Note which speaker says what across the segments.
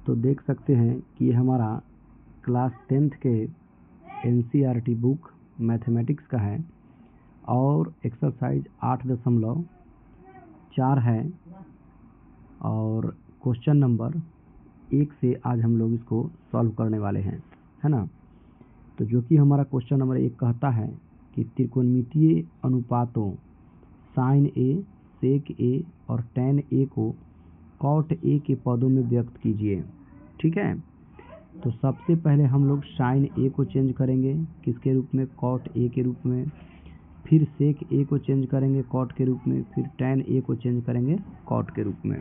Speaker 1: तो देख सकते हैं कि ये हमारा क्लास 10th के NCERT बुक मैथमेटिक्स का है और एक्सरसाइज 8.4 है और क्वेश्चन नंबर 1 से आज हम लोग इसको सॉल्व करने वाले हैं, है ना। तो जो कि हमारा क्वेश्चन नंबर 1 कहता है कि त्रिकोणमितीय अनुपातों साइन ए, सेक ए और टैन ए को कॉट ए के पदों में व्यक्त कीजिए। ठीक है, तो सबसे पहले हम लोग साइन ए को चेंज करेंगे किसके रूप में, कॉट ए के रूप में। फिर सेक ए को चेंज करेंगे कॉट के रूप में। फिर टैन ए को चेंज करेंगे कॉट के रूप में।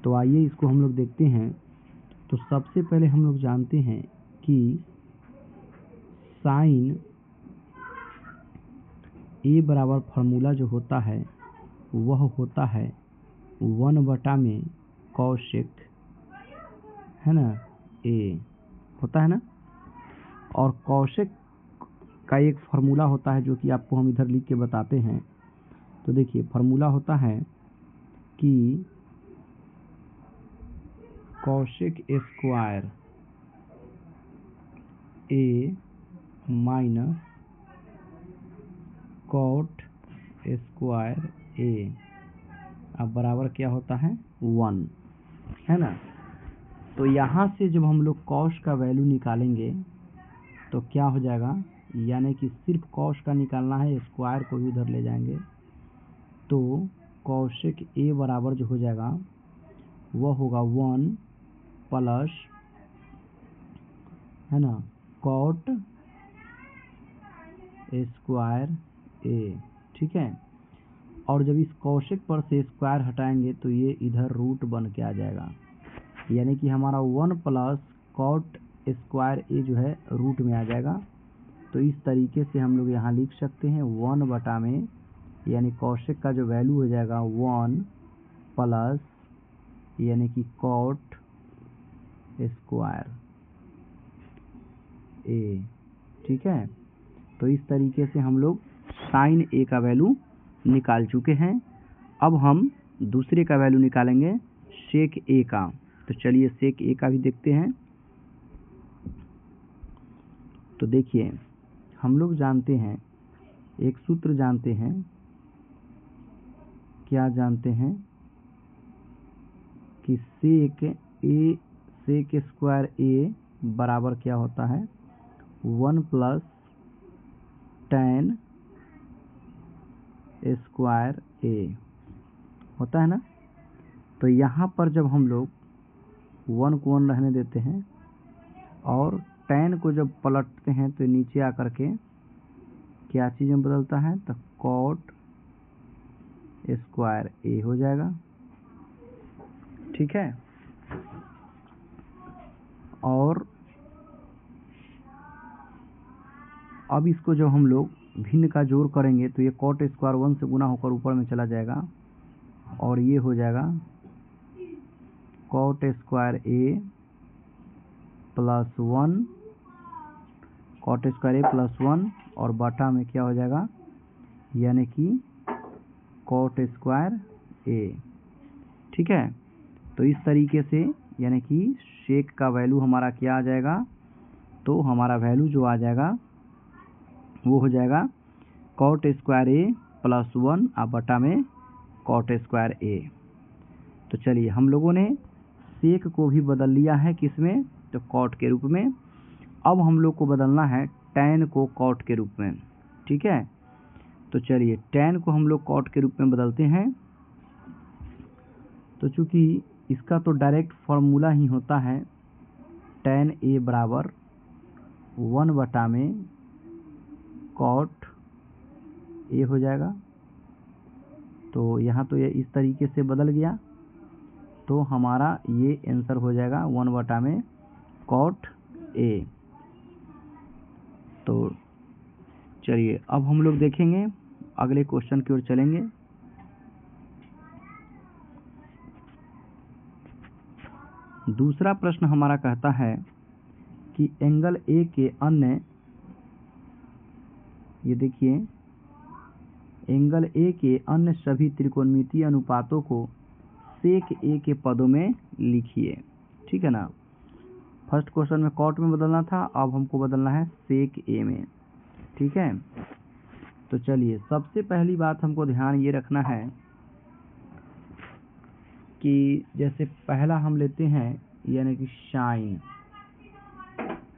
Speaker 1: तो आइए इसको हम लोग देखते हैं। तो सबसे पहले हम लोग जानते हैं कि साइन ए बराबर फार्मूला जो होता है वह होता है 1 में कॉसेक, है ना, ए होता है ना। और कॉसेक का एक फार्मूला होता है जो कि आपको हम इधर लिख के बताते हैं। तो देखिए फार्मूला होता है कि कॉसेक स्क्वायर ए माइनस कॉट स्क्वायर ए अब बराबर क्या होता है 1, है ना। तो यहाँ से जब हम लोग कॉस का वैल्यू निकालेंगे तो क्या हो जाएगा, यानी कि सिर्फ कॉस का निकालना है, स्क्वायर को भी उधर ले जाएंगे। तो कॉसेक ए बराबर जो हो जाएगा वह होगा 1 प्लस, है ना, कॉट स्क्वायर ए। ठीक है, और जब इस कॉसेक पर से स्क्वायर हटाएंगे तो ये इधर रूट बन के आ जाएगा, यानी कि हमारा 1 प्लस कॉट स्क्वायर ए जो है रूट में आ जाएगा। तो इस तरीके से हम लोग यहाँ लिख सकते हैं 1 में, यानी कॉसेक का जो वैल्यू हो जाएगा 1 प्लस यानी कि कॉट स्क्वायर ए। ठीक है, तो इस तरीके से हम लोग साइन ए का वैल्यू निकाल चुके हैं। अब हम दूसरे का वैल्यू निकालेंगे सेक ए का। तो चलिए सेक ए का भी देखते हैं। तो देखिए हम लोग जानते हैं, एक सूत्र जानते हैं, क्या जानते हैं कि सेक ए, सेक स्क्वायर ए बराबर क्या होता है 1 प्लस टैन स्क्वायर ए होता है ना। तो यहाँ पर जब हम लोग 1 को 1 रहने देते हैं और टैन को जब पलटते हैं तो नीचे आकर के क्या चीज़ में बदलता है, तो कॉट स्क्वायर ए हो जाएगा। ठीक है, और अब इसको जब हम लोग भिन्न का जोड़ करेंगे तो ये कॉट स्क्वायर 1 से गुना होकर ऊपर में चला जाएगा और ये हो जाएगा कॉट स्क्वायर ए प्लस 1, कॉट स्क्वायर ए प्लस 1 और बटा में क्या हो जाएगा, यानी कि कॉट स्क्वायर ए। ठीक है, तो इस तरीके से यानी कि सेक का वैल्यू हमारा क्या आ जाएगा, तो हमारा वैल्यू जो आ जाएगा वो हो जाएगा कॉट स्क्वायर ए प्लस 1 और बटा में कॉट स्क्वायर ए। तो चलिए हम लोगों ने सेक को भी बदल लिया है किस में, तो कॉट के रूप में। अब हम लोग को बदलना है टैन को कॉट के रूप में। ठीक है, तो चलिए टैन को हम लोग कॉट के रूप में बदलते हैं। तो चूंकि इसका तो डायरेक्ट फार्मूला ही होता है टैन ए बराबर 1 में कॉट ए हो जाएगा। तो यहाँ तो ये इस तरीके से बदल गया, तो हमारा ये आंसर हो जाएगा 1 में कॉट ए। तो चलिए अब हम लोग देखेंगे, अगले क्वेश्चन की ओर चलेंगे। दूसरा प्रश्न हमारा कहता है कि एंगल ए के अन्य, ये देखिए, एंगल ए के अन्य सभी त्रिकोणमितीय अनुपातों को सेक ए के पदों में लिखिए। ठीक है ना। फर्स्ट क्वेश्चन में कॉट में बदलना था, अब हमको बदलना है सेक ए में, ठीक है। तो चलिए सबसे पहली बात हमको ध्यान ये रखना है कि जैसे पहला हम लेते हैं यानी कि साइन,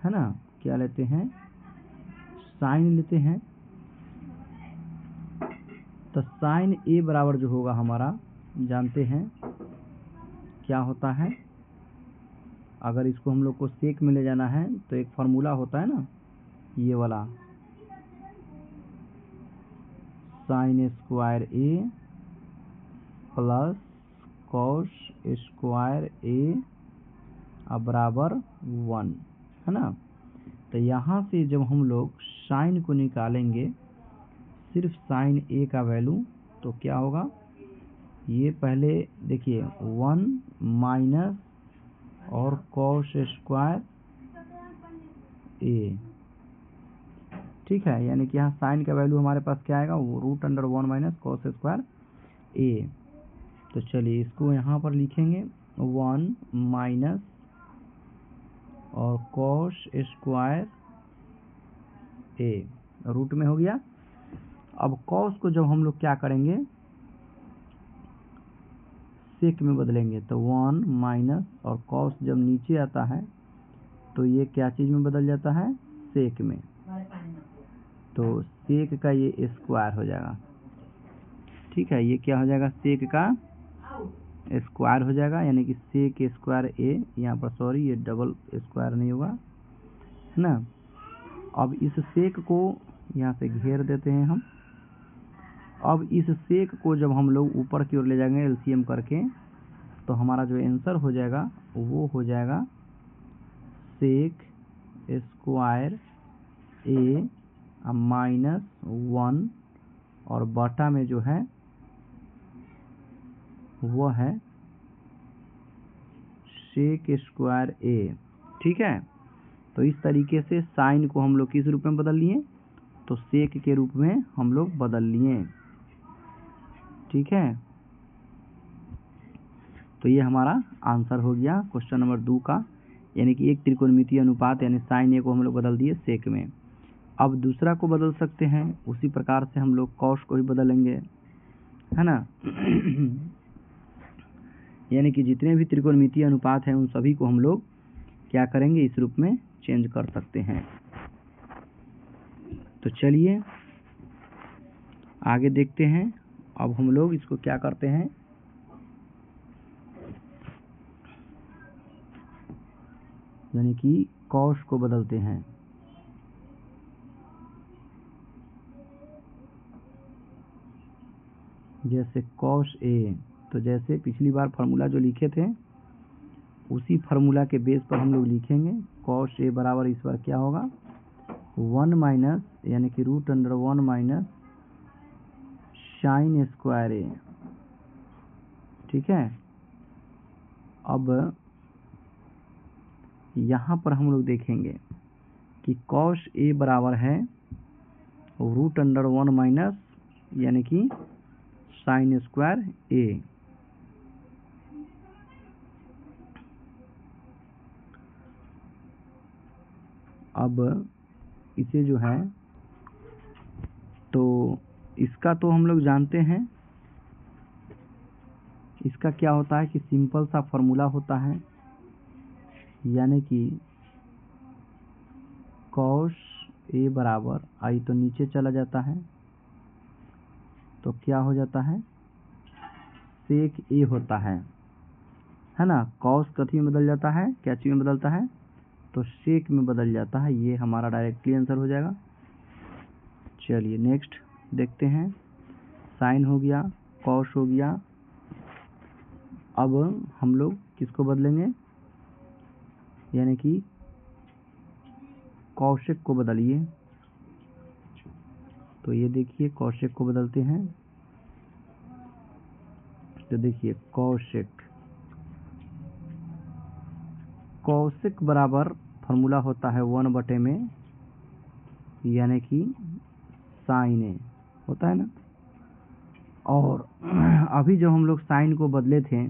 Speaker 1: है ना, क्या लेते हैं, साइन लेते हैं। तो साइन ए बराबर जो होगा हमारा, जानते हैं क्या होता है। अगर इसको हम लोग को सेक में ले जाना है तो एक फार्मूला होता है ना, ये वाला, साइन स्क्वायर ए प्लस कॉस स्क्वायर ए बराबर 1, है ना। तो यहाँ से जब हम लोग साइन को निकालेंगे, सिर्फ साइन ए का वैल्यू, तो क्या होगा, ये पहले देखिए 1 माइनस और कॉस स्क्वायर ए, ठीक है। यानी कि यहाँ साइन का वैल्यू हमारे पास क्या आएगा, वो √1 माइनस कॉस स्क्वायर ए। तो चलिए इसको यहाँ पर लिखेंगे 1 माइनस और कॉस स्क्वायर ए, रूट में हो गया। अब कॉस को जब हम लोग क्या करेंगे, सेक में बदलेंगे, तो 1 माइनस और कॉस जब नीचे आता है तो ये क्या चीज़ में बदल जाता है, सेक में। तो सेक का ये स्क्वायर हो जाएगा, ठीक है। ये क्या हो जाएगा, सेक का स्क्वायर हो जाएगा, यानी कि सेक स्क्वायर ए, यहाँ पर सॉरी ये डबल स्क्वायर नहीं होगा, है ना। अब इस सेक को यहाँ से घेर देते हैं हम। अब इस सेक को जब हम लोग ऊपर की ओर ले जाएंगे एलसीएम करके, तो हमारा जो आंसर हो जाएगा वो हो जाएगा सेक स्क्वायर ए -1 और बटा में जो है वो है सेक स्क्वायर ए, ठीक है। तो इस तरीके से साइन को हम लोग किस रूप में बदल लिए, तो सेक के रूप में हम लोग बदल लिए, ठीक है। तो ये हमारा आंसर हो गया क्वेश्चन नंबर 2 का, यानी कि एक त्रिकोणमितीय अनुपात यानी साइन ए को हम लोग बदल दिए सेक में। अब दूसरा को बदल सकते हैं, उसी प्रकार से हम लोग कॉस को भी बदलेंगे, है ना। यानी कि जितने भी त्रिकोणमितीय अनुपात हैं उन सभी को हम लोग क्या करेंगे, इस रूप में चेंज कर सकते हैं। तो चलिए आगे देखते हैं। अब हम लोग इसको क्या करते हैं, यानी कि कॉस को बदलते हैं। जैसे कॉस ए, तो जैसे पिछली बार फार्मूला जो लिखे थे उसी फार्मूला के बेस पर हम लोग लिखेंगे। कॉस ए बराबर इस बार क्या होगा, 1 माइनस यानी कि √1 माइनस साइन स्क्वायर ए, ठीक है। अब यहाँ पर हम लोग देखेंगे कि कॉस ए बराबर है √1 माइनस यानी कि साइन स्क्वायर ए। अब इसे जो है, तो इसका तो हम लोग जानते हैं, इसका क्या होता है कि सिंपल सा फॉर्मूला होता है, यानी कि कॉस ए बराबर आई तो नीचे चला जाता है, तो क्या हो जाता है, सेक ए होता है ना। कॉस कथी में बदल जाता है, क्या चीज में बदलता है, तो सेक में बदल जाता है। ये हमारा डायरेक्टली आंसर हो जाएगा। चलिए नेक्स्ट देखते हैं। साइन हो गया, कॉस हो गया। अब हम लोग किसको बदलेंगे, यानी कि कौशिक को बदलिए। तो ये देखिए कौशिक को बदलते हैं। तो देखिए कौशिक बराबर फार्मूला होता है 1 में यानी कि साइन ए होता है ना। और अभी जब हम लोग साइन को बदले थे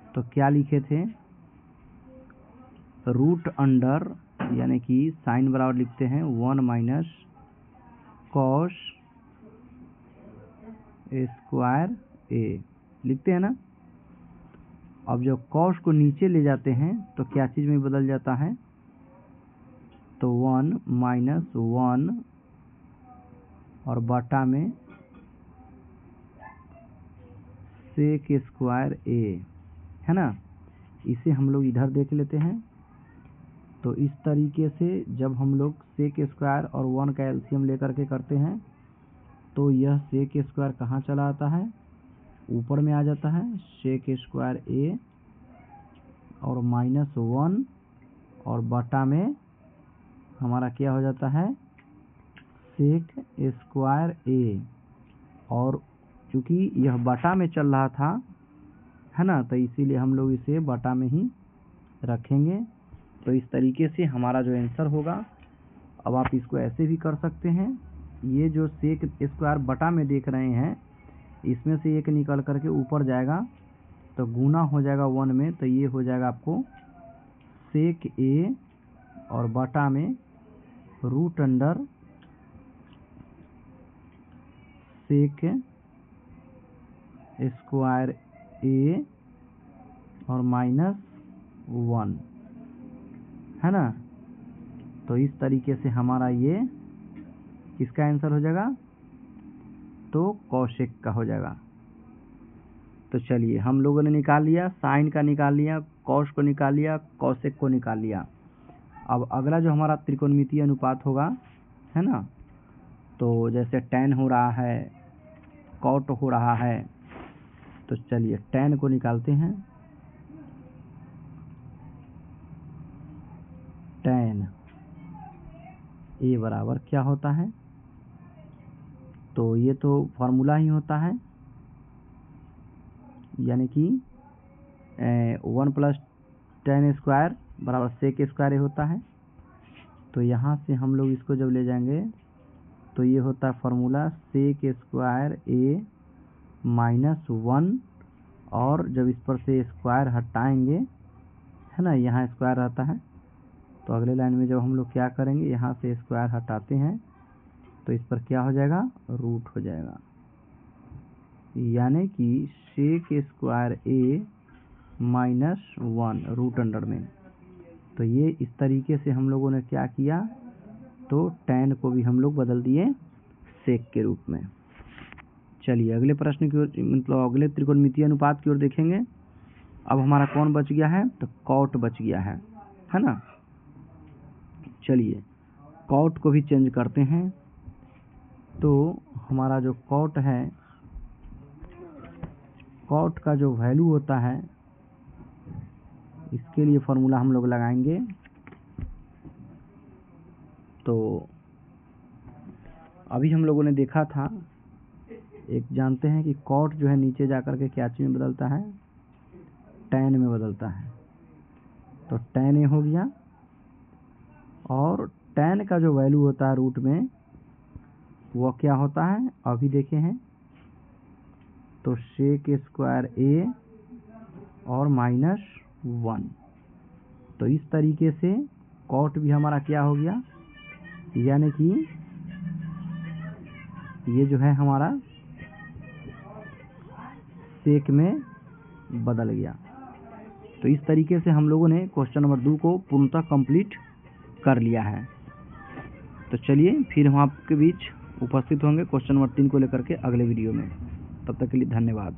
Speaker 1: तो क्या लिखे थे, रूट अंडर यानी कि साइन बराबर लिखते हैं 1 माइनस कॉस स्क्वायर ए लिखते हैं ना। अब जब कॉस को नीचे ले जाते हैं तो क्या चीज़ में बदल जाता है, तो 1 माइनस 1 और बटा में सेक स्क्वायर ए, है ना। इसे हम लोग इधर देख लेते हैं। तो इस तरीके से जब हम लोग सेक स्क्वायर और 1 का एलसीएम लेकर के करते हैं तो यह सेक स्क्वायर कहाँ चला आता है, ऊपर में आ जाता है, सेक स्क्वायर ए और माइनस 1 और बटा में हमारा क्या हो जाता है, सेक स्क्वायर ए। और चूँकि यह बटा में चल रहा था, है ना, तो इसीलिए हम लोग इसे बटा में ही रखेंगे। तो इस तरीके से हमारा जो आंसर होगा, अब आप इसको ऐसे भी कर सकते हैं, ये जो सेक स्क्वायर बटा में देख रहे हैं इसमें से एक निकल करके ऊपर जाएगा तो गुना हो जाएगा 1 में, तो ये हो जाएगा आपको सेक ए और बटा में रूट अंडर सेक स्क्वायर ए और माइनस 1, है ना। तो इस तरीके से हमारा ये किसका आंसर हो जाएगा, तो कॉसेक का हो जाएगा। तो चलिए हम लोगों ने निकाल लिया, साइन का निकाल लिया, कॉस को निकाल लिया, कॉसेक को निकाल लिया। अब अगला जो हमारा त्रिकोणमितीय अनुपात होगा, है ना, तो जैसे tan हो रहा है, कॉट हो रहा है, तो चलिए tan को निकालते हैं। tan ए बराबर क्या होता है, तो ये तो फार्मूला ही होता है, यानी कि 1 प्लस tan स्क्वायर बराबर सेक स्क्वायर होता है। तो यहाँ से हम लोग इसको जब ले जाएंगे तो ये होता है फार्मूला सेक स्क्वायर ए माइनस 1, और जब इस पर से स्क्वायर हटाएंगे, है ना, यहाँ स्क्वायर रहता है, तो अगले लाइन में जब हम लोग क्या करेंगे, यहाँ से स्क्वायर हटाते हैं तो इस पर क्या हो जाएगा, रूट हो जाएगा, यानी कि सेक स्क्वायर ए माइनस 1 रूट अंडर में। तो ये इस तरीके से हम लोगों ने क्या किया, तो tan को भी हम लोग बदल दिए सेक के रूप में। चलिए अगले प्रश्न की ओर, मतलब अगले त्रिकोणमितीय अनुपात की ओर देखेंगे। अब हमारा कौन बच गया है, तो कॉट बच गया है ना। चलिए कॉट को भी चेंज करते हैं। तो हमारा जो कॉट है, कॉट का जो वैल्यू होता है, इसके लिए फॉर्मूला हम लोग लगाएंगे। तो अभी हम लोगों ने देखा था, एक जानते हैं कि कॉट जो है नीचे जाकर के क्या चीज़ में बदलता है, tan में बदलता है। तो tan ए हो गया, और tan का जो वैल्यू होता है रूट में वो क्या होता है, अभी देखे हैं, तो सेक स्क्वायर ए और माइनस 1। तो इस तरीके से कॉट भी हमारा क्या हो गया, यानी कि ये जो है हमारा सेक में बदल गया। तो इस तरीके से हम लोगों ने क्वेश्चन नंबर 2 को पूर्णतः कंप्लीट कर लिया है। तो चलिए फिर हम आपके बीच उपस्थित होंगे क्वेश्चन नंबर 3 को लेकर के अगले वीडियो में। तब तक के लिए धन्यवाद।